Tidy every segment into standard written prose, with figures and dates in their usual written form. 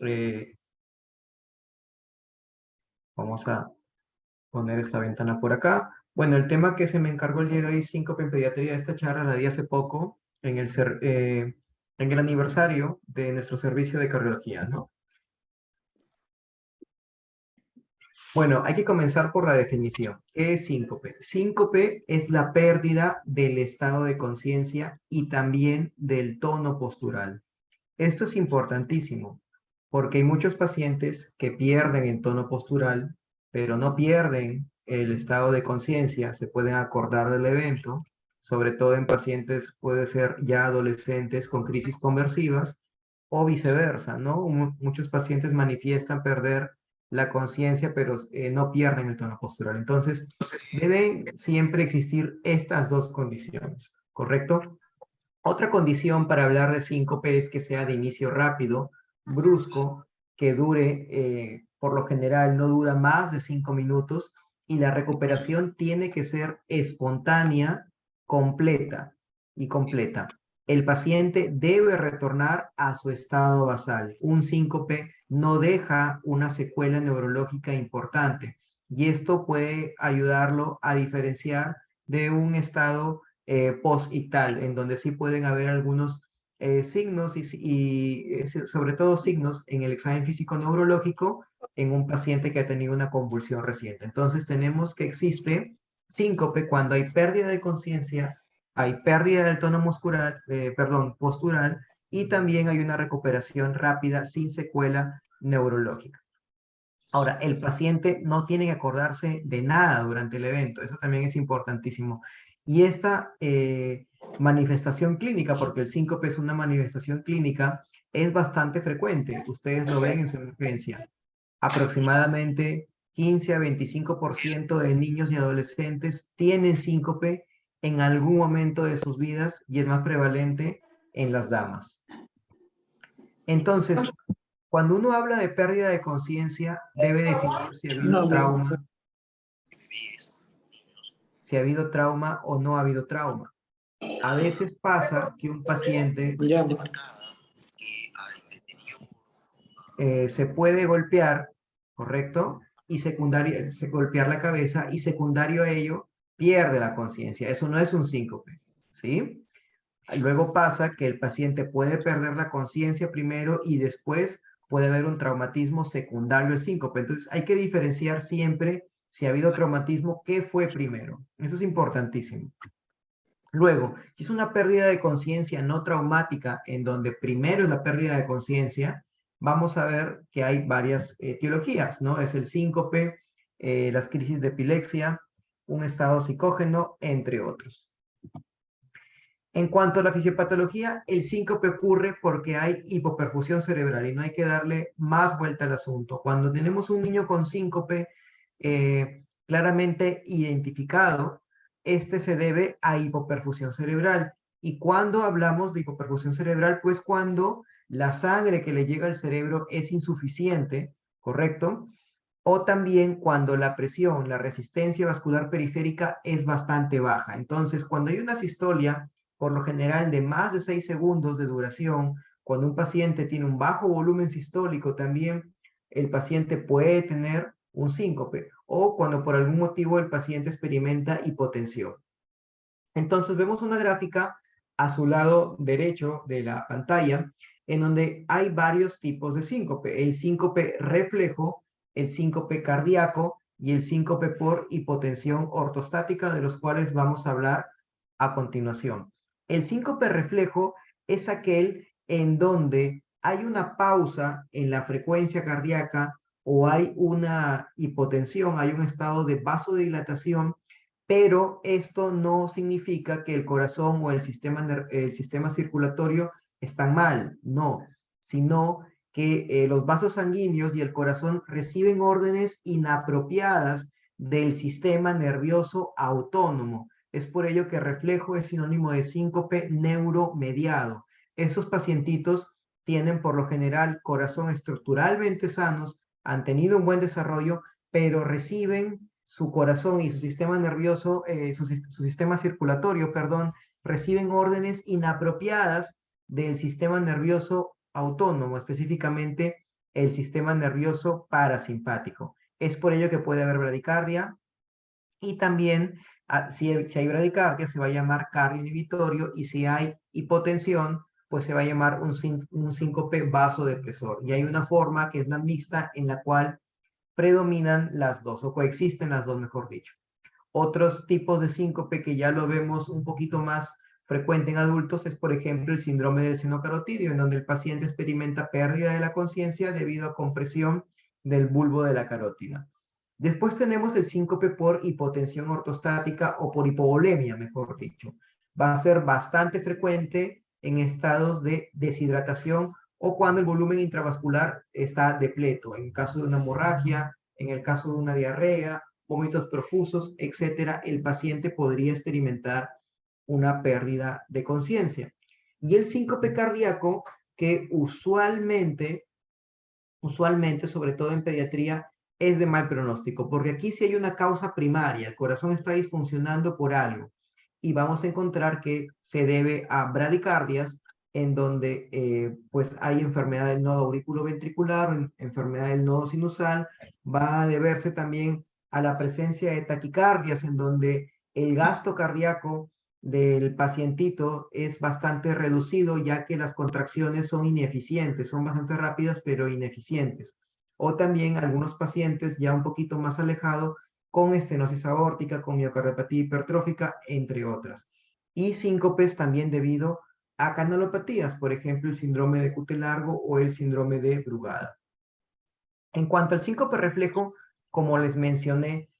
Eh, Vamos a poner esta ventana por acá. Bueno, el tema que se me encargó el día de hoy, síncope en pediatría, esta charla la di hace poco en el aniversario de nuestro servicio de cardiología, ¿no? Bueno, hay que comenzar por la definición. ¿Qué es síncope? Síncope es la pérdida del estado de conciencia y también del tono postural. Esto es importantísimo porque hay muchos pacientes que pierden el tono postural, pero no pierden el estado de conciencia, se pueden acordar del evento, sobre todo en pacientes puede ser ya adolescentes con crisis conversivas o viceversa, ¿no? Muchos pacientes manifiestan perder la conciencia, pero no pierden el tono postural. Entonces, deben siempre existir estas dos condiciones, ¿correcto? Otra condición para hablar de síncope es que sea de inicio rápido, brusco, que dure, por lo general, no dura más de 5 minutos y la recuperación tiene que ser espontánea, completa y completa. El paciente debe retornar a su estado basal. Un síncope no deja una secuela neurológica importante y esto puede ayudarlo a diferenciar de un estado post-ictal, en donde sí pueden haber algunos signos sobre todo signos en el examen físico neurológico en un paciente que ha tenido una convulsión reciente. Entonces tenemos que existe síncope cuando hay pérdida de conciencia, hay pérdida del tono muscular, perdón, postural, y también hay una recuperación rápida sin secuela neurológica. Ahora, el paciente no tiene que acordarse de nada durante el evento, eso también es importantísimo. Y esta manifestación clínica, porque el síncope es una manifestación clínica, es bastante frecuente. Ustedes lo ven en su emergencia. Aproximadamente 15 a 25% de niños y adolescentes tienen síncope en algún momento de sus vidas y es más prevalente en las damas. Entonces, cuando uno habla de pérdida de conciencia, debe definir si ha habido trauma, si ha habido trauma o no ha habido trauma. A veces pasa que un paciente se puede golpear, ¿correcto? Y golpear la cabeza y secundario a ello pierde la conciencia. Eso no es un síncope, ¿sí? Luego pasa que el paciente puede perder la conciencia primero y después puede haber un traumatismo secundario al síncope. Entonces hay que diferenciar siempre si ha habido traumatismo, qué fue primero. Eso es importantísimo. Luego, si es una pérdida de conciencia no traumática, en donde primero es la pérdida de conciencia, vamos a ver que hay varias etiologías, ¿no? Es el síncope, las crisis de epilepsia, un estado psicógeno, entre otros. En cuanto a la fisiopatología, el síncope ocurre porque hay hipoperfusión cerebral y no hay que darle más vuelta al asunto. Cuando tenemos un niño con síncope claramente identificado, este se debe a hipoperfusión cerebral. Y cuando hablamos de hipoperfusión cerebral, pues cuando la sangre que le llega al cerebro es insuficiente, ¿correcto? O también cuando la presión, la resistencia vascular periférica es bastante baja. Entonces, cuando hay una sistolia, por lo general de más de 6 segundos de duración, cuando un paciente tiene un bajo volumen sistólico, también el paciente puede tener un síncope o cuando por algún motivo el paciente experimenta hipotensión. Entonces, vemos una gráfica a su lado derecho de la pantalla en donde hay varios tipos de síncope. El síncope reflejo, el síncope cardíaco y el síncope por hipotensión ortostática, de los cuales vamos a hablar a continuación. El síncope reflejo es aquel en donde hay una pausa en la frecuencia cardíaca o hay una hipotensión, hay un estado de vasodilatación, pero esto no significa que el corazón o el sistema circulatorio están mal, no, sino que los vasos sanguíneos y el corazón reciben órdenes inapropiadas del sistema nervioso autónomo. Es por ello que reflejo es sinónimo de síncope neuromediado. Esos pacientitos tienen por lo general corazón estructuralmente sanos, han tenido un buen desarrollo, pero reciben su corazón y su sistema nervioso, su sistema circulatorio, perdón, reciben órdenes inapropiadas del sistema nervioso autónomo, específicamente el sistema nervioso parasimpático. Es por ello que puede haber bradicardia y también si hay bradicardia se va a llamar cardio inhibitorio y si hay hipotensión pues se va a llamar un síncope vasodepresor. Y hay una forma que es la mixta en la cual predominan las dos o coexisten las dos, mejor dicho. Otros tipos de síncope que ya lo vemos un poquito más frecuente en adultos es, por ejemplo, el síndrome del seno carotidio, en donde el paciente experimenta pérdida de la conciencia debido a compresión del bulbo de la carótida. Después tenemos el síncope por hipotensión ortostática o por hipovolemia, mejor dicho. Va a ser bastante frecuente en estados de deshidratación o cuando el volumen intravascular está depleto, en caso de una hemorragia, en el caso de una diarrea, vómitos profusos, etcétera, el paciente podría experimentar una pérdida de conciencia. Y el síncope cardíaco, que usualmente, sobre todo en pediatría, es de mal pronóstico, porque aquí sí hay una causa primaria, el corazón está disfuncionando por algo, y vamos a encontrar que se debe a bradicardias, en donde pues hay enfermedad del nodo auriculoventricular, enfermedad del nodo sinusal, va a deberse también a la presencia de taquicardias, en donde el gasto cardíaco del pacientito es bastante reducido, ya que las contracciones son ineficientes, son bastante rápidas, pero ineficientes. O también algunos pacientes ya un poquito más alejados con estenosis aórtica, con miocardiopatía hipertrófica, entre otras. Y síncopes también debido a canalopatías, por ejemplo, el síndrome de Cute largo o el síndrome de Brugada. En cuanto al síncope reflejo, como les mencioné,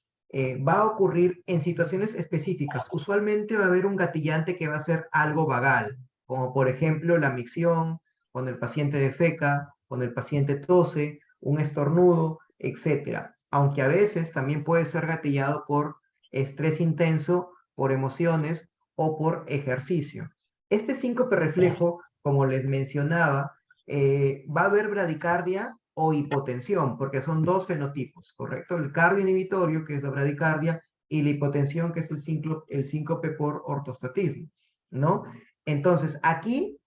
va a ocurrir en situaciones específicas. Usualmente va a haber un gatillante que va a ser algo vagal, como por ejemplo la micción, cuando el paciente defeca, cuando el paciente tose, un estornudo, etc. Aunque a veces también puede ser gatillado por estrés intenso, por emociones o por ejercicio. Este síncope reflejo, como les mencionaba, va a haber bradicardia o hipotensión, porque son dos fenotipos, ¿correcto? El cardio inhibitorio, que es la bradicardia, y la hipotensión, que es el síncope por ortostatismo, ¿no? Entonces, aquí,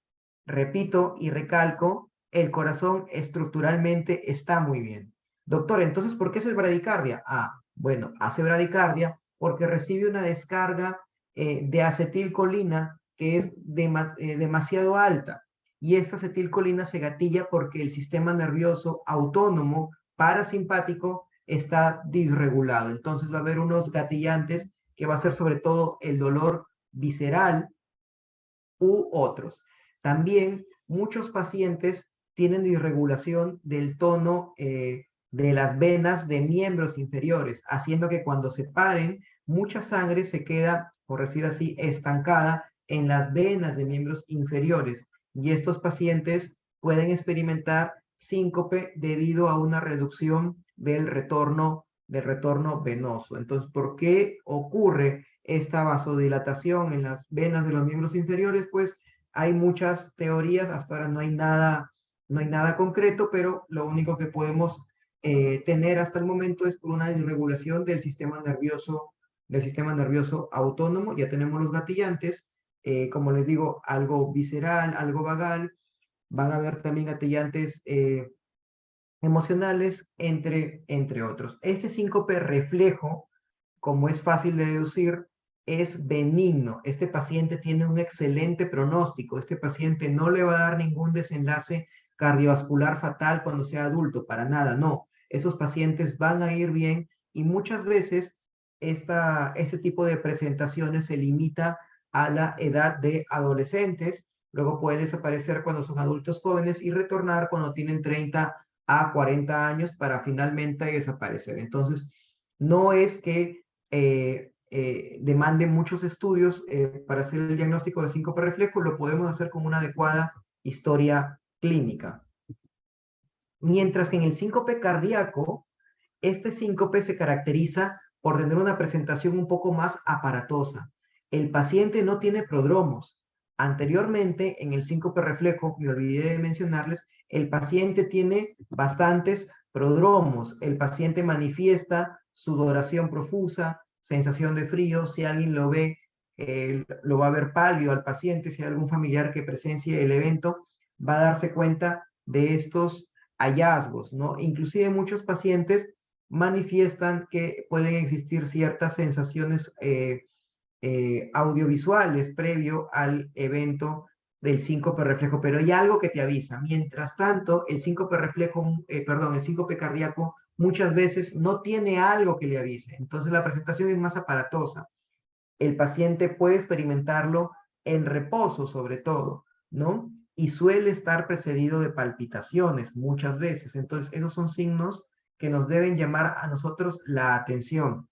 repito y recalco, el corazón estructuralmente está muy bien. Doctor, entonces, ¿por qué es bradicardia? Bueno, hace bradicardia porque recibe una descarga de acetilcolina que es demasiado alta y esta acetilcolina se gatilla porque el sistema nervioso autónomo parasimpático está disregulado. Entonces va a haber unos gatillantes que va a ser sobre todo el dolor visceral u otros. También muchos pacientes tienen disregulación del tono de las venas de miembros inferiores, haciendo que cuando se paren, mucha sangre se queda, por decir así, estancada en las venas de miembros inferiores. Y estos pacientes pueden experimentar síncope debido a una reducción del retorno venoso. Entonces, ¿por qué ocurre esta vasodilatación en las venas de los miembros inferiores? Pues hay muchas teorías, hasta ahora no hay nada concreto, pero lo único que podemos tener hasta el momento es por una disregulación del sistema nervioso autónomo. Ya tenemos los gatillantes, como les digo, algo visceral, algo vagal, van a haber también gatillantes emocionales, entre otros. Este síncope reflejo, como es fácil de deducir, es benigno. Este paciente tiene un excelente pronóstico. Este paciente no le va a dar ningún desenlace cardiovascular fatal cuando sea adulto, para nada, no. Esos pacientes van a ir bien y muchas veces este tipo de presentaciones se limita a la edad de adolescentes, luego puede desaparecer cuando son adultos jóvenes y retornar cuando tienen 30 a 40 años para finalmente desaparecer. Entonces, no es que demande muchos estudios para hacer el diagnóstico de síncope reflejo, lo podemos hacer con una adecuada historia clínica. Mientras que en el síncope cardíaco, este síncope se caracteriza por tener una presentación un poco más aparatosa. El paciente no tiene prodromos. Anteriormente, en el síncope reflejo, me olvidé de mencionarles, el paciente tiene bastantes prodromos. El paciente manifiesta sudoración profusa, sensación de frío. Si alguien lo ve, lo va a ver pálido al paciente. Si hay algún familiar que presencie el evento, va a darse cuenta de estos hallazgos, ¿no? Inclusive muchos pacientes manifiestan que pueden existir ciertas sensaciones audiovisuales previo al evento del síncope reflejo, pero hay algo que te avisa. Mientras tanto, el síncope reflejo, perdón, el síncope cardíaco muchas veces no tiene algo que le avise. Entonces la presentación es más aparatosa. El paciente puede experimentarlo en reposo, sobre todo, ¿no? Y suele estar precedido de palpitaciones muchas veces. Entonces, esos son signos que nos deben llamar a nosotros la atención.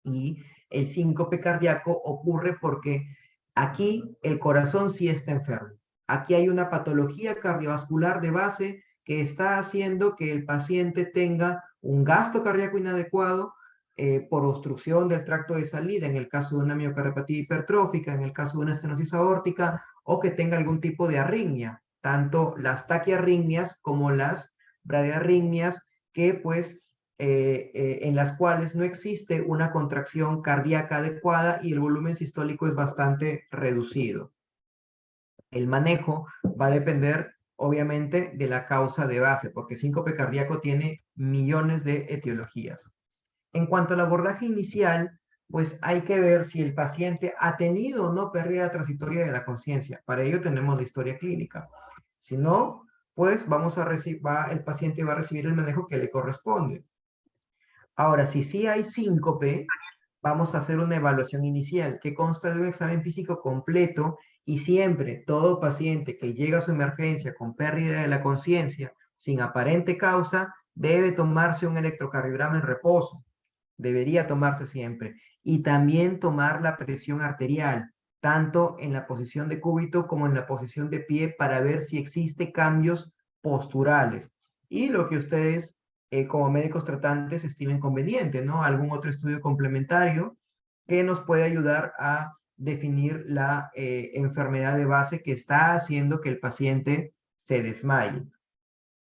Y el síncope cardíaco ocurre porque aquí el corazón sí está enfermo. Aquí hay una patología cardiovascular de base que está haciendo que el paciente tenga un gasto cardíaco inadecuado por obstrucción del tracto de salida, en el caso de una miocardiopatía hipertrófica, en el caso de una estenosis aórtica, o que tenga algún tipo de arritmia, tanto las taquiarritmias como las bradiarritmias, que pues en las cuales no existe una contracción cardíaca adecuada y el volumen sistólico es bastante reducido. El manejo va a depender, obviamente, de la causa de base, porque síncope cardíaco tiene millones de etiologías. En cuanto al abordaje inicial, pues hay que ver si el paciente ha tenido o no pérdida transitoria de la conciencia. Para ello tenemos la historia clínica. Si no, pues el paciente va a recibir el manejo que le corresponde. Ahora, si sí hay síncope, vamos a hacer una evaluación inicial que consta de un examen físico completo y siempre todo paciente que llega a su emergencia con pérdida de la conciencia sin aparente causa debe tomarse un electrocardiograma en reposo. Debería tomarse siempre. Y también tomar la presión arterial, tanto en la posición de cúbito como en la posición de pie para ver si existe cambios posturales. Y lo que ustedes como médicos tratantes estimen conveniente, ¿no? Algún otro estudio complementario que nos puede ayudar a definir la enfermedad de base que está haciendo que el paciente se desmaye.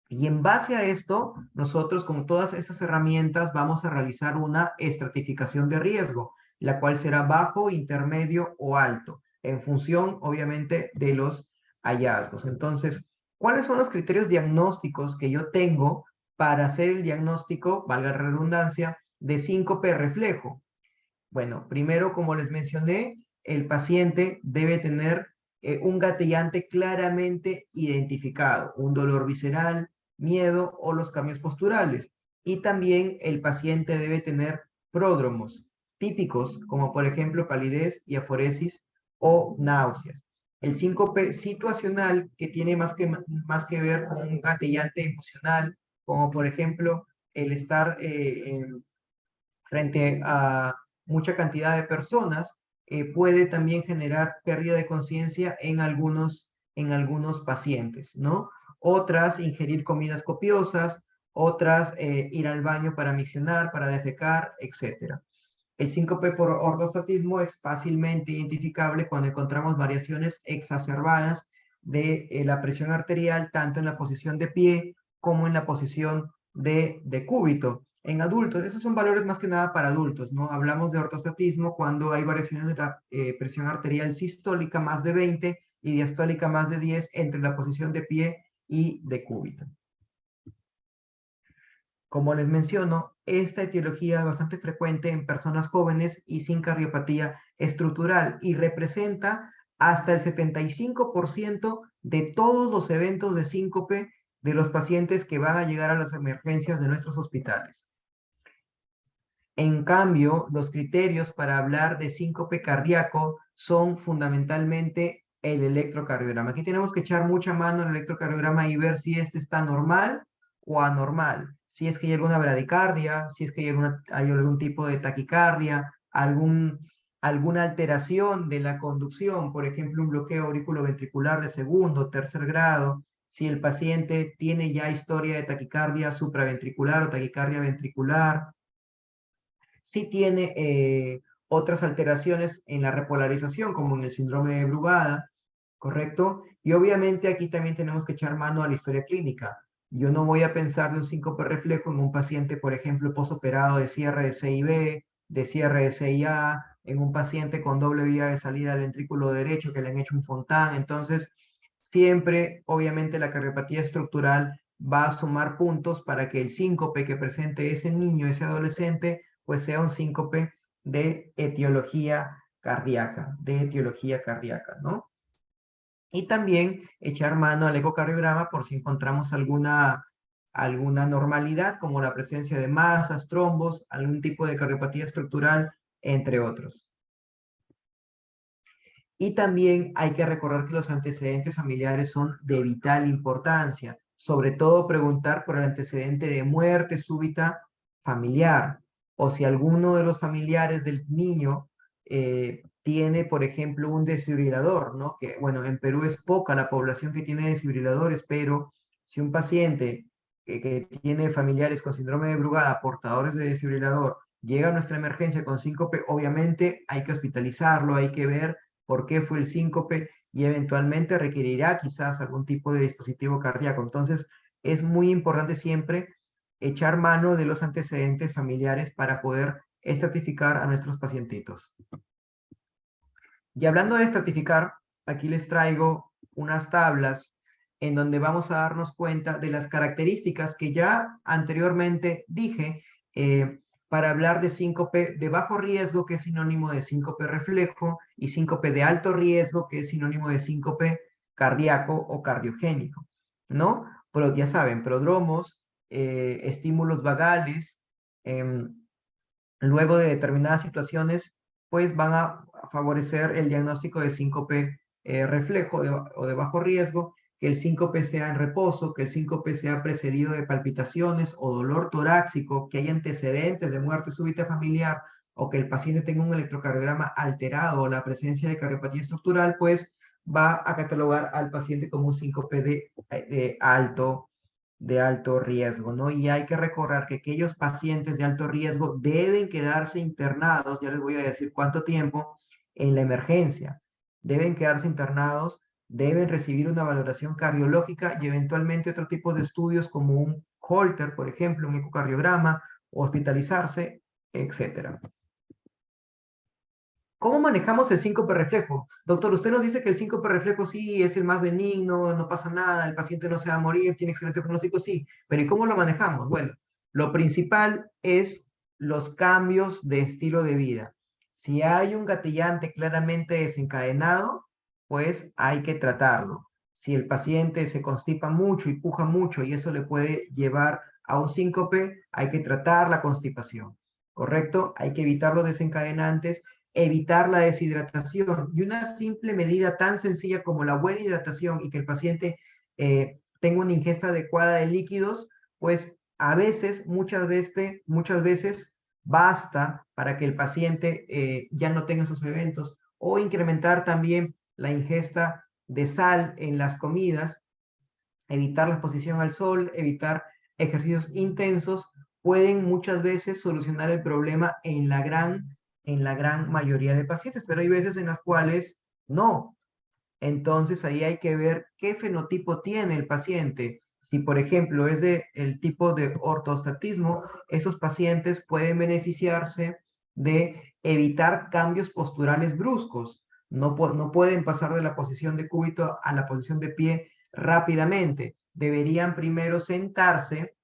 Y en base a esto, nosotros con todas estas herramientas vamos a realizar una estratificación de riesgo, la cual será bajo, intermedio o alto, en función, obviamente, de los hallazgos. Entonces, ¿cuáles son los criterios diagnósticos que yo tengo para hacer el diagnóstico, valga la redundancia, de síncope reflejo? Bueno, primero, como les mencioné, el paciente debe tener un gatellante claramente identificado, un dolor visceral, miedo o los cambios posturales. Y también el paciente debe tener pródromos típicos, como por ejemplo palidez y aforesis o náuseas. El síncope situacional, que tiene más que ver con un gatellante emocional, como por ejemplo el estar frente a mucha cantidad de personas, puede también generar pérdida de conciencia en algunos pacientes, ¿no? Otras, ingerir comidas copiosas, otras, ir al baño para miccionar, para defecar, etc. El síncope por ortostatismo es fácilmente identificable cuando encontramos variaciones exacerbadas de la presión arterial, tanto en la posición de pie como en la posición de cúbito. En adultos, esos son valores más que nada para adultos, ¿no? Hablamos de ortostatismo cuando hay variaciones de la presión arterial sistólica más de 20 y diastólica más de 10 entre la posición de pie y de cúbito. Como les menciono, esta etiología es bastante frecuente en personas jóvenes y sin cardiopatía estructural y representa hasta el 75% de todos los eventos de síncope de los pacientes que van a llegar a las emergencias de nuestros hospitales. En cambio, los criterios para hablar de síncope cardíaco son fundamentalmente el electrocardiograma. Aquí tenemos que echar mucha mano en el electrocardiograma y ver si este está normal o anormal. Si es que hay alguna bradicardia, si es que hay algún tipo de taquicardia, alguna alteración de la conducción, por ejemplo, un bloqueo auriculoventricular de segundo, tercer grado, si el paciente tiene ya historia de taquicardia supraventricular o taquicardia ventricular, sí tiene otras alteraciones en la repolarización, como en el síndrome de Brugada, ¿correcto? Y obviamente aquí también tenemos que echar mano a la historia clínica. Yo no voy a pensar de un síncope reflejo en un paciente, por ejemplo, posoperado de cierre de CIB, de cierre de CIA, en un paciente con doble vía de salida al ventrículo derecho que le han hecho un Fontán. Entonces, siempre, obviamente, la cardiopatía estructural va a sumar puntos para que el síncope que presente ese niño, ese adolescente, pues sea un síncope de etiología cardíaca, ¿no? Y también echar mano al ecocardiograma por si encontramos alguna normalidad, como la presencia de masas, trombos, algún tipo de cardiopatía estructural, entre otros. Y también hay que recordar que los antecedentes familiares son de vital importancia, sobre todo preguntar por el antecedente de muerte súbita familiar, o si alguno de los familiares del niño tiene, por ejemplo, un desfibrilador, ¿no? Que, bueno, en Perú es poca la población que tiene desfibriladores, pero si un paciente que tiene familiares con síndrome de Brugada, portadores de desfibrilador, llega a nuestra emergencia con síncope, obviamente hay que hospitalizarlo, hay que ver por qué fue el síncope y eventualmente requerirá quizás algún tipo de dispositivo cardíaco. Entonces, es muy importante siempre echar mano de los antecedentes familiares para poder estratificar a nuestros pacientitos. Y hablando de estratificar, aquí les traigo unas tablas en donde vamos a darnos cuenta de las características que ya anteriormente dije para hablar de síncope de bajo riesgo, que es sinónimo de síncope reflejo, y síncope de alto riesgo, que es sinónimo de síncope cardíaco o cardiogénico, ¿no? Pero ya saben, prodromos, estímulos vagales, luego de determinadas situaciones, pues van a favorecer el diagnóstico de síncope reflejo o de bajo riesgo, que el síncope sea en reposo, que el síncope sea precedido de palpitaciones o dolor torácico, que haya antecedentes de muerte súbita familiar o que el paciente tenga un electrocardiograma alterado o la presencia de cardiopatía estructural, pues va a catalogar al paciente como un síncope de alto riesgo, ¿no? Y hay que recordar que aquellos pacientes de alto riesgo deben quedarse internados, ya les voy a decir cuánto tiempo, en la emergencia. Deben quedarse internados, deben recibir una valoración cardiológica y eventualmente otro tipo de estudios como un Holter, por ejemplo, un ecocardiograma, hospitalizarse, etcétera. ¿Cómo manejamos el síncope reflejo? Doctor, usted nos dice que el síncope reflejo sí es el más benigno, no pasa nada, el paciente no se va a morir, tiene excelente pronóstico, sí, pero ¿y cómo lo manejamos? Bueno, lo principal es los cambios de estilo de vida. Si hay un gatillante claramente desencadenado, pues hay que tratarlo. Si el paciente se constipa mucho y puja mucho y eso le puede llevar a un síncope, hay que tratar la constipación, ¿correcto? Hay que evitar los desencadenantes, evitar la deshidratación. Y una simple medida tan sencilla como la buena hidratación y que el paciente tenga una ingesta adecuada de líquidos, pues a veces, muchas veces basta para que el paciente ya no tenga esos eventos. O incrementar también la ingesta de sal en las comidas, evitar la exposición al sol, evitar ejercicios intensos, pueden muchas veces solucionar el problema en la gran mayoría de pacientes, pero hay veces en las cuales no. Entonces ahí hay que ver qué fenotipo tiene el paciente. Si, por ejemplo, es el tipo de ortostatismo, esos pacientes pueden beneficiarse de evitar cambios posturales bruscos. No pueden pasar de la posición de cúbito a la posición de pie rápidamente. Deberían primero sentarse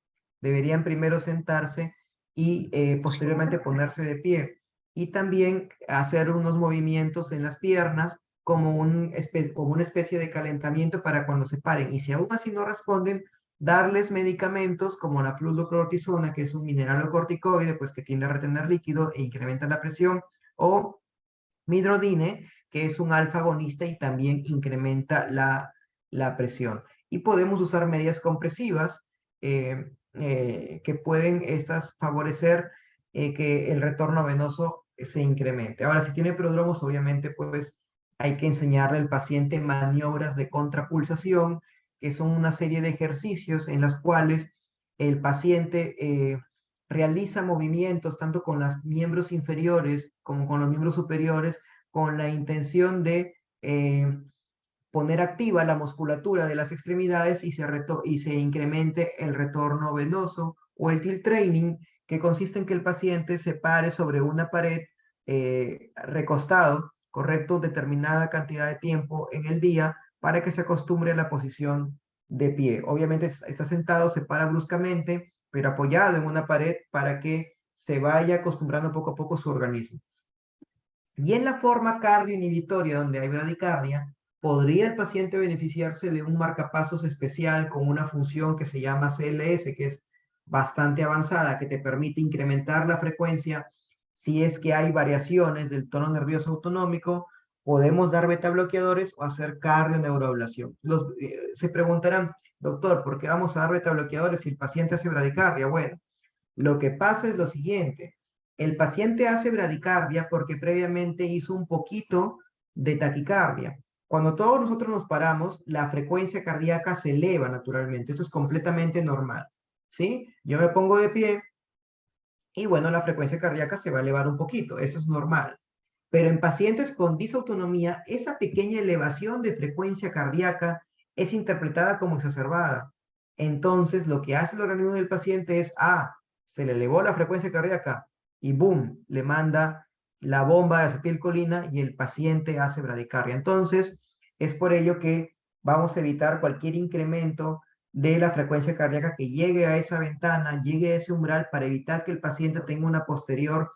y posteriormente ponerse de pie. Y también hacer unos movimientos en las piernas como una especie de calentamiento para cuando se paren. Y si aún así no responden, darles medicamentos como la fludoclortisona, que es un mineralocorticoide, pues que tiende a retener líquido e incrementa la presión, o midrodine, que es un alfa agonista y también incrementa la presión. Y podemos usar medias compresivas que pueden estas favorecer que el retorno venoso se incremente. Ahora, si tiene prodromos, obviamente, pues hay que enseñarle al paciente maniobras de contrapulsación, que son una serie de ejercicios en las cuales el paciente realiza movimientos tanto con los miembros inferiores como con los miembros superiores, con la intención de poner activa la musculatura de las extremidades y se incremente el retorno venoso, o el tilt training, que consiste en que el paciente se pare sobre una pared recostado, correcto, determinada cantidad de tiempo en el día para que se acostumbre a la posición de pie. Obviamente está sentado, se para bruscamente, pero apoyado en una pared para que se vaya acostumbrando poco a poco su organismo. Y en la forma cardioinhibitoria, donde hay bradicardia, podría el paciente beneficiarse de un marcapasos especial con una función que se llama CLS, que es bastante avanzada, que te permite incrementar la frecuencia si es que hay variaciones del tono nervioso autonómico. Podemos dar beta bloqueadores o hacer cardioneuroablación. Se preguntarán, doctor, ¿por qué vamos a dar beta bloqueadores si el paciente hace bradicardia? Bueno, lo que pasa es lo siguiente, el paciente hace bradicardia porque previamente hizo un poquito de taquicardia. Cuando todos nosotros nos paramos, la frecuencia cardíaca se eleva naturalmente. Esto es completamente normal, ¿sí? Yo me pongo de pie y bueno, la frecuencia cardíaca se va a elevar un poquito. Eso es normal. Pero en pacientes con disautonomía, esa pequeña elevación de frecuencia cardíaca es interpretada como exacerbada. Entonces, lo que hace el organismo del paciente es, se le elevó la frecuencia cardíaca y boom, le manda la bomba de acetilcolina y el paciente hace bradicardia. Entonces, es por ello que vamos a evitar cualquier incremento de la frecuencia cardíaca que llegue a esa ventana, llegue a ese umbral para evitar que el paciente tenga un posterior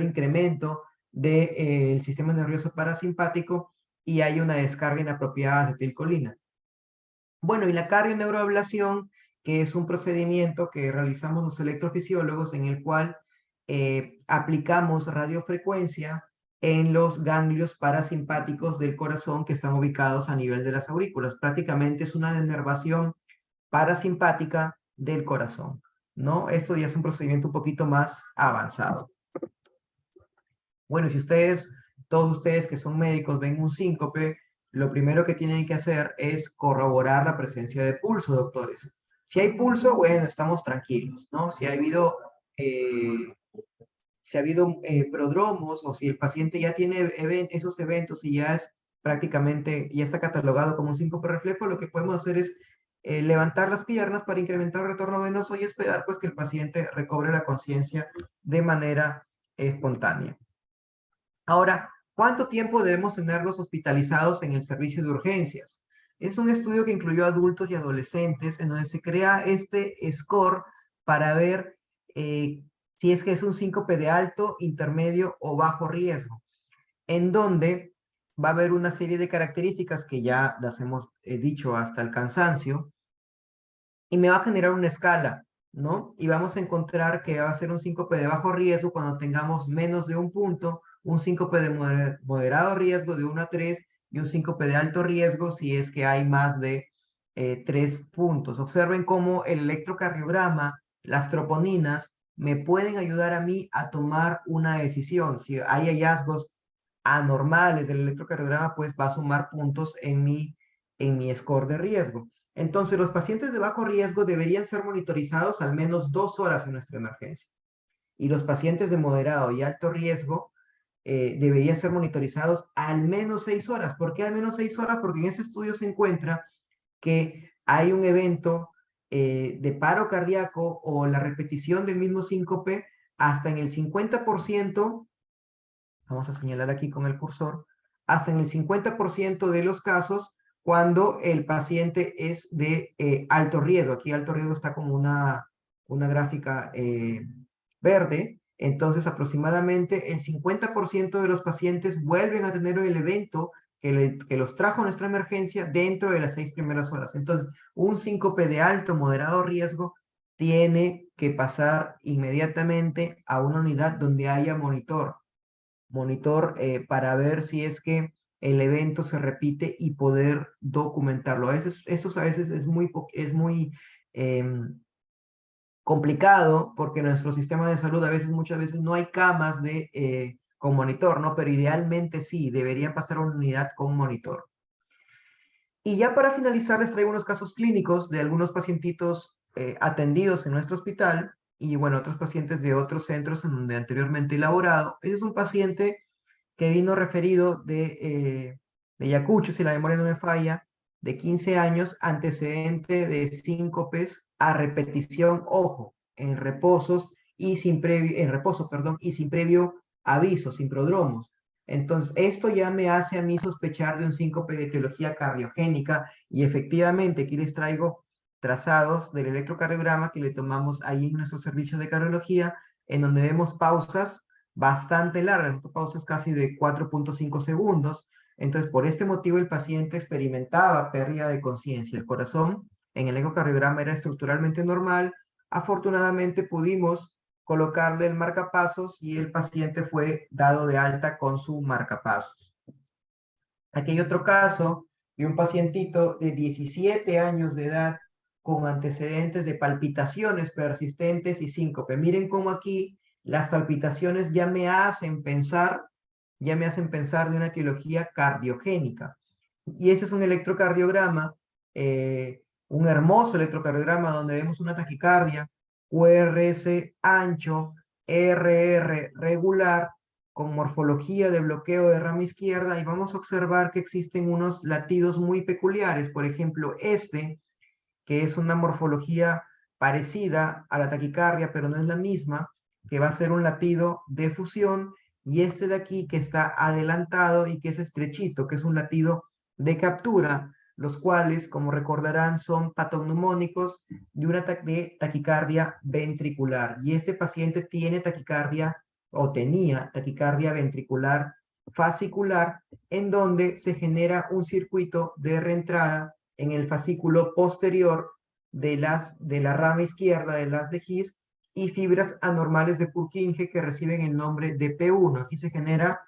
incremento del sistema nervioso parasimpático y hay una descarga inapropiada de acetilcolina. Bueno, y la cardioneuroablación, que es un procedimiento que realizamos los electrofisiólogos en el cual aplicamos radiofrecuencia en los ganglios parasimpáticos del corazón que están ubicados a nivel de las aurículas. Prácticamente es una denervación parasimpática del corazón, ¿no? Esto ya es un procedimiento un poquito más avanzado. Bueno, si todos ustedes que son médicos ven un síncope, lo primero que tienen que hacer es corroborar la presencia de pulso, doctores. Si hay pulso, bueno, estamos tranquilos, ¿no? Eh, si ha habido prodromos o si el paciente ya tiene esos eventos y ya es prácticamente, ya está catalogado como un síncope reflejo, lo que podemos hacer es levantar las piernas para incrementar el retorno venoso y esperar pues que el paciente recobre la conciencia de manera espontánea. Ahora, ¿cuánto tiempo debemos tenerlos hospitalizados en el servicio de urgencias? Es un estudio que incluyó adultos y adolescentes en donde se crea este score para ver si es que es un síncope de alto, intermedio o bajo riesgo, en donde va a haber una serie de características que ya las hemos dicho hasta el cansancio, y me va a generar una escala, ¿no? Y vamos a encontrar que va a ser un síncope de bajo riesgo cuando tengamos menos de un punto, un síncope de moderado riesgo de 1 a 3 y un síncope de alto riesgo si es que hay más de 3 puntos. Observen cómo el electrocardiograma, las troponinas, me pueden ayudar a mí a tomar una decisión. Si hay hallazgos anormales del electrocardiograma, pues va a sumar puntos en mi score de riesgo. Entonces, los pacientes de bajo riesgo deberían ser monitorizados al menos 2 horas en nuestra emergencia. Y los pacientes de moderado y alto riesgo deberían ser monitorizados al menos 6 horas. ¿Por qué al menos 6 horas? Porque en ese estudio se encuentra que hay un evento de paro cardíaco o la repetición del mismo síncope hasta en el 50%, vamos a señalar aquí con el cursor, hasta en el 50% de los casos cuando el paciente es de alto riesgo. Aquí alto riesgo está como una gráfica verde. Entonces, aproximadamente el 50% de los pacientes vuelven a tener el evento que los trajo a nuestra emergencia dentro de las 6 primeras horas. Entonces, un síncope de alto, moderado riesgo tiene que pasar inmediatamente a una unidad donde haya monitor para ver si es que el evento se repite y poder documentarlo. Eso a veces es muy complicado porque nuestro sistema de salud muchas veces no hay camas con monitor, ¿no? Pero idealmente sí, deberían pasar a una unidad con monitor. Y ya para finalizar, les traigo unos casos clínicos de algunos pacientitos atendidos en nuestro hospital y, bueno, otros pacientes de otros centros en donde anteriormente he laborado. Ese es un paciente que vino referido de Yacucho, si la memoria no me falla, de 15 años, antecedente de síncopes a repetición, ojo, en reposos y sin previo, en reposo, perdón, y sin previo aviso, sin prodromos. Entonces, esto ya me hace a mí sospechar de un síncope de etiología cardiogénica y efectivamente aquí les traigo trazados del electrocardiograma que le tomamos ahí en nuestro servicio de cardiología, en donde vemos pausas bastante largas, estas pausas casi de 4.5 segundos. Entonces, por este motivo el paciente experimentaba pérdida de conciencia. El corazón en el ecocardiograma era estructuralmente normal. Afortunadamente pudimos colocarle el marcapasos y el paciente fue dado de alta con su marcapasos. Aquí hay otro caso de un pacientito de 17 años de edad con antecedentes de palpitaciones persistentes y síncope. Miren cómo aquí las palpitaciones ya me hacen pensar de una etiología cardiogénica. Y ese es un electrocardiograma, un hermoso electrocardiograma donde vemos una taquicardia, QRS ancho, RR regular, con morfología de bloqueo de rama izquierda, y vamos a observar que existen unos latidos muy peculiares. Por ejemplo, este, que es una morfología parecida a la taquicardia, pero no es la misma, que va a ser un latido de fusión, y este de aquí que está adelantado y que es estrechito, que es un latido de captura, los cuales, como recordarán, son patognomónicos de una taquicardia ventricular. Y este paciente tiene taquicardia o tenía taquicardia ventricular fascicular, en donde se genera un circuito de reentrada en el fascículo posterior de la rama izquierda de las de His y fibras anormales de Purkinje que reciben el nombre de P1. Aquí se genera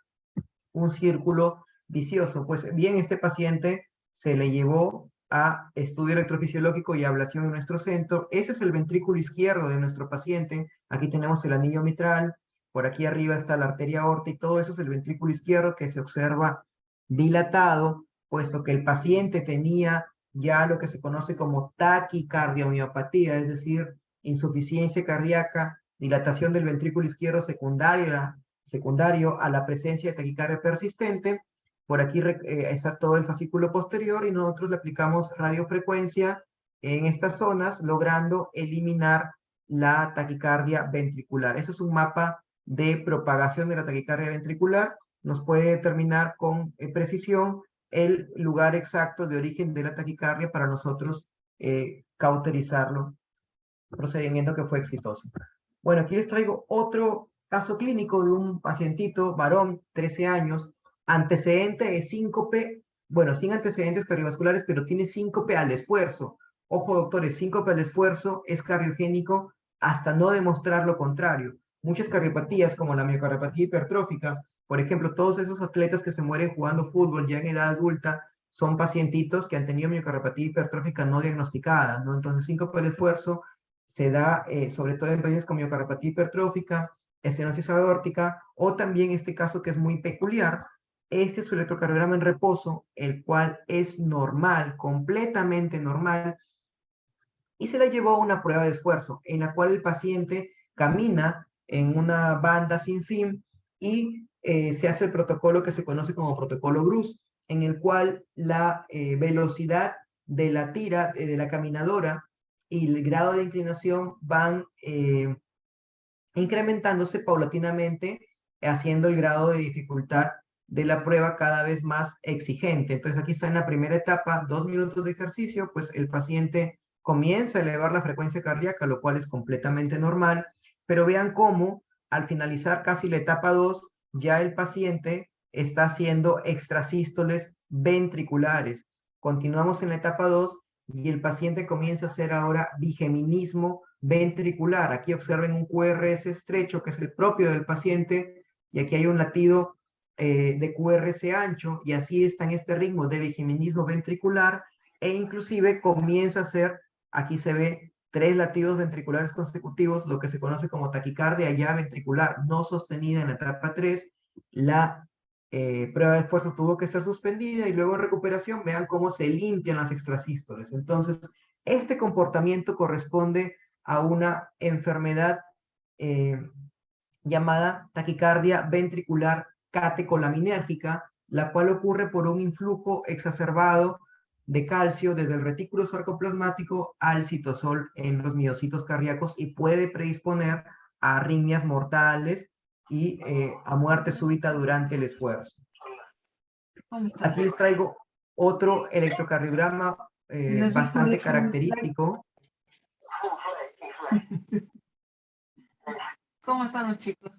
un círculo vicioso. Pues bien, este paciente se le llevó a estudio electrofisiológico y ablación en nuestro centro. Ese es el ventrículo izquierdo de nuestro paciente. Aquí tenemos el anillo mitral, por aquí arriba está la arteria aorta y todo eso es el ventrículo izquierdo que se observa dilatado, puesto que el paciente tenía ya lo que se conoce como taquicardiomiopatía, es decir, insuficiencia cardíaca, dilatación del ventrículo izquierdo secundario a la presencia de taquicardia persistente. Por aquí está todo el fascículo posterior y nosotros le aplicamos radiofrecuencia en estas zonas, logrando eliminar la taquicardia ventricular. Eso es un mapa de propagación de la taquicardia ventricular. Nos puede determinar con precisión el lugar exacto de origen de la taquicardia para nosotros cauterizarlo. Procedimiento que fue exitoso. Bueno, aquí les traigo otro caso clínico de un pacientito, varón, 13 años, antecedente de síncope, bueno, sin antecedentes cardiovasculares, pero tiene síncope al esfuerzo. Ojo, doctores, síncope al esfuerzo es cardiogénico hasta no demostrar lo contrario. Muchas cardiopatías, como la miocardiopatía hipertrófica, por ejemplo, todos esos atletas que se mueren jugando fútbol ya en edad adulta, son pacientitos que han tenido miocardiopatía hipertrófica no diagnosticada, ¿no? Entonces, síncope al esfuerzo se da sobre todo en pacientes con miocardiopatía hipertrófica, estenosis aórtica, o también este caso que es muy peculiar, este es su electrocardiograma en reposo, el cual es normal, completamente normal, y se le llevó a una prueba de esfuerzo, en la cual el paciente camina en una banda sin fin y se hace el protocolo que se conoce como protocolo Bruce, en el cual la velocidad de la tira, de la caminadora, y el grado de inclinación van incrementándose paulatinamente, haciendo el grado de dificultad de la prueba cada vez más exigente. Entonces aquí está en la primera etapa, 2 minutos de ejercicio, pues el paciente comienza a elevar la frecuencia cardíaca, lo cual es completamente normal, pero vean cómo al finalizar casi la etapa 2, ya el paciente está haciendo extrasístoles ventriculares. Continuamos en la etapa 2 y el paciente comienza a hacer ahora bigeminismo ventricular. Aquí observen un QRS estrecho, que es el propio del paciente, y aquí hay un latido de QRS ancho, y así está en este ritmo de bigeminismo ventricular, e inclusive comienza a hacer, aquí se ve 3 latidos ventriculares consecutivos, lo que se conoce como taquicardia ya ventricular no sostenida en la etapa 3. La prueba de esfuerzo tuvo que ser suspendida y luego en recuperación vean cómo se limpian las extrasístoles. Entonces, este comportamiento corresponde a una enfermedad eh, llamada taquicardia ventricular catecolaminérgica, la cual ocurre por un influjo exacerbado de calcio desde el retículo sarcoplasmático al citosol en los miocitos cardíacos y puede predisponer a arritmias mortales y a muerte súbita durante el esfuerzo. Aquí les traigo otro electrocardiograma bastante característico. ¿Cómo están los chicos?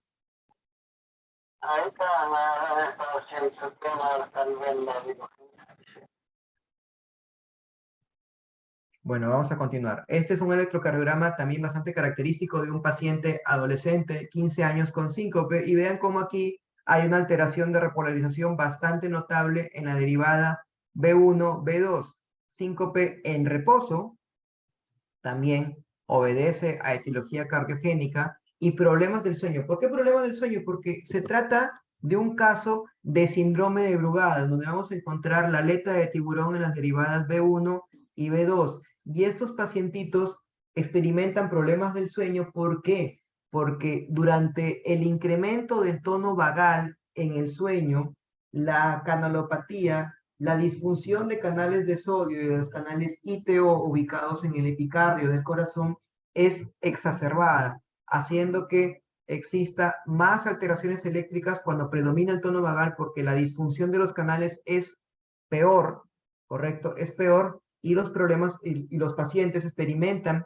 Ahorita el tema también médico. Bueno, vamos a continuar. Este es un electrocardiograma también bastante característico de un paciente adolescente, 15 años con síncope, y vean cómo aquí hay una alteración de repolarización bastante notable en la derivada B1, B2. Síncope en reposo también obedece a etiología cardiogénica y problemas del sueño. ¿Por qué problemas del sueño? Porque se trata de un caso de síndrome de Brugada, donde vamos a encontrar la aleta de tiburón en las derivadas B1 y B2. Y estos pacientitos experimentan problemas del sueño. ¿Por qué? Porque durante el incremento del tono vagal en el sueño, la canalopatía, la disfunción de canales de sodio y de los canales ITO ubicados en el epicardio del corazón es exacerbada, haciendo que exista más alteraciones eléctricas cuando predomina el tono vagal, porque la disfunción de los canales es peor, ¿correcto? Es peor, y los problemas y los pacientes experimentan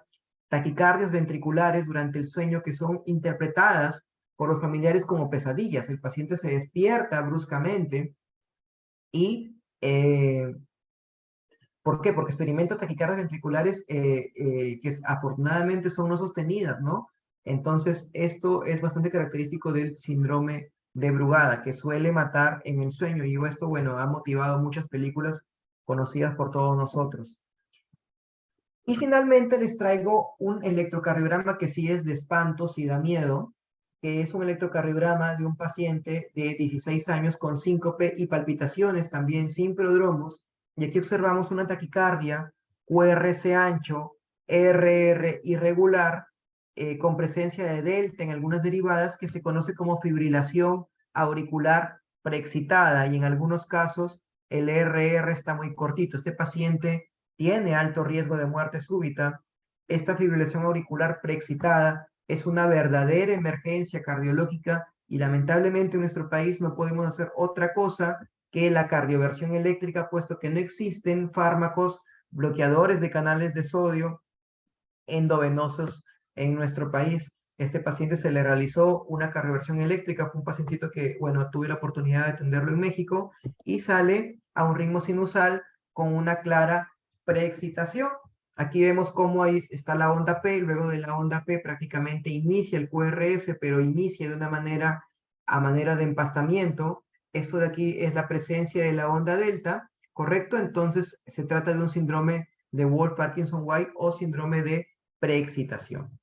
taquicardias ventriculares durante el sueño que son interpretadas por los familiares como pesadillas. El paciente se despierta bruscamente y ¿por qué? Porque experimenta taquicardias ventriculares que afortunadamente son no sostenidas, ¿no? Entonces, esto es bastante característico del síndrome de Brugada, que suele matar en el sueño, y esto, bueno, ha motivado muchas películas conocidas por todos nosotros. Y finalmente les traigo un electrocardiograma que sí es de espanto, sí da miedo, que es un electrocardiograma de un paciente de 16 años con síncope y palpitaciones también sin prodromos. Y aquí observamos una taquicardia, QRS ancho, RR irregular, con presencia de delta en algunas derivadas, que se conoce como fibrilación auricular preexcitada, y en algunos casos el RR está muy cortito. Este paciente tiene alto riesgo de muerte súbita. Esta fibrilación auricular preexcitada es una verdadera emergencia cardiológica, y lamentablemente en nuestro país no podemos hacer otra cosa que la cardioversión eléctrica, puesto que no existen fármacos bloqueadores de canales de sodio endovenosos en nuestro país. Este paciente se le realizó una cardioversión eléctrica, fue un pacientito que, bueno, tuve la oportunidad de atenderlo en México, y sale a un ritmo sinusal con una clara preexcitación. Aquí vemos cómo ahí está la onda P, luego de la onda P prácticamente inicia el QRS, pero inicia de una manera, a manera de empastamiento. Esto de aquí es la presencia de la onda delta, ¿correcto? Entonces se trata de un síndrome de Wolff-Parkinson-White o síndrome de preexcitación.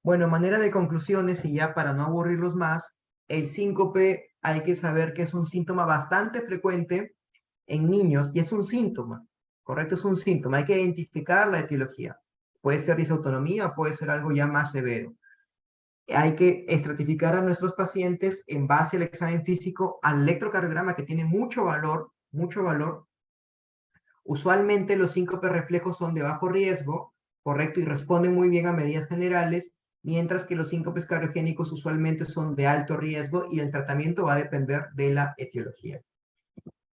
Bueno, manera de conclusiones, y ya para no aburrirlos más, el síncope hay que saber que es un síntoma bastante frecuente en niños, y es un síntoma, ¿correcto? Es un síntoma, hay que identificar la etiología. Puede ser disautonomía, puede ser algo ya más severo. Hay que estratificar a nuestros pacientes en base al examen físico, al electrocardiograma, que tiene mucho valor, mucho valor. Usualmente los síncopes reflejos son de bajo riesgo, correcto, y responden muy bien a medidas generales, mientras que los síncopes cardiogénicos usualmente son de alto riesgo, y el tratamiento va a depender de la etiología.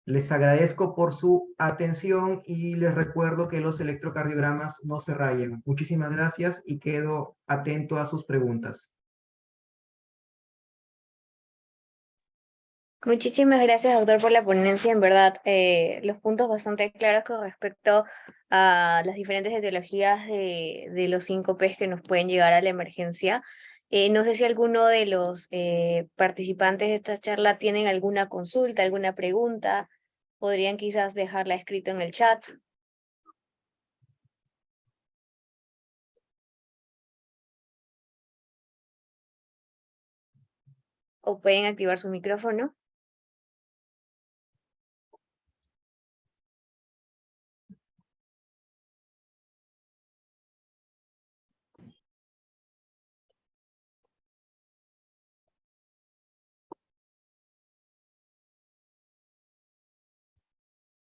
Les agradezco por su atención y les recuerdo que los electrocardiogramas no se rayen. Muchísimas gracias y quedo atento a sus preguntas. Muchísimas gracias, doctor, por la ponencia. En verdad, los puntos bastante claros con respecto a las diferentes etiologías de los síncopes que nos pueden llegar a la emergencia. No sé si alguno de los participantes de esta charla tienen alguna consulta, alguna pregunta. Podrían quizás dejarla escrito en el chat o pueden activar su micrófono.